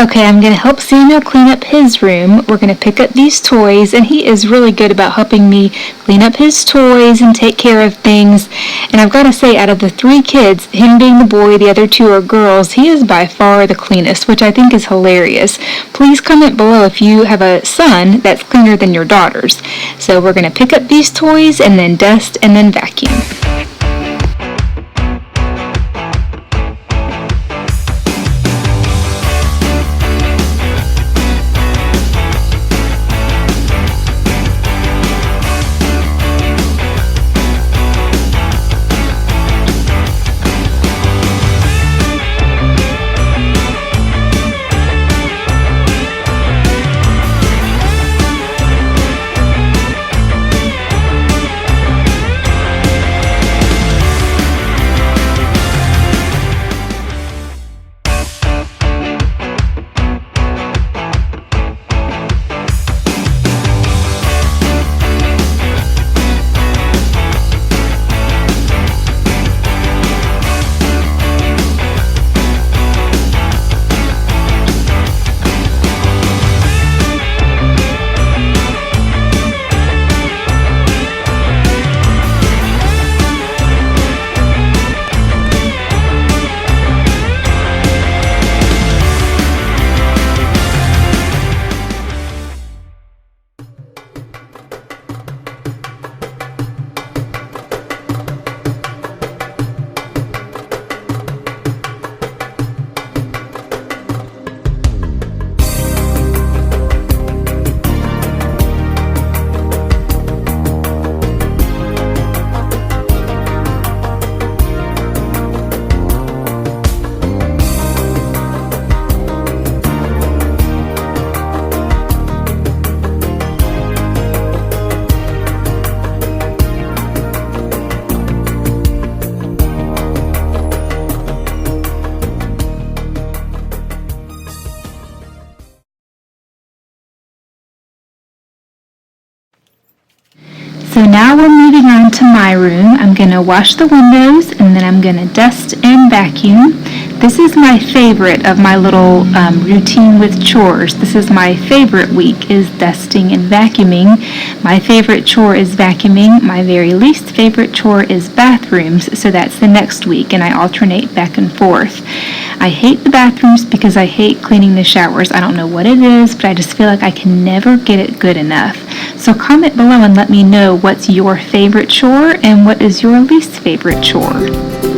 Okay, I'm going to help Samuel clean up his room. We're going to pick up these toys, and he is really good about helping me clean up his toys and take care of things. And I've got to say, out of the 3 kids, him being the boy, the other 2 are girls, he is by far the cleanest, which I think is hilarious. Please comment below if you have a son that's cleaner than your daughters. So we're going to pick up these toys and then dust and then vacuum. So now we're moving on to my room. I'm going to wash the windows and then I'm going to dust and vacuum. This is my favorite of my little routine with chores. This is my favorite week, is dusting and vacuuming. My favorite chore is vacuuming. My very least favorite chore is bathrooms. So that's the next week and I alternate back and forth. I hate the bathrooms because I hate cleaning the showers. I don't know what it is, but I just feel like I can never get it good enough. So comment below and let me know what's your favorite chore and what is your least favorite chore.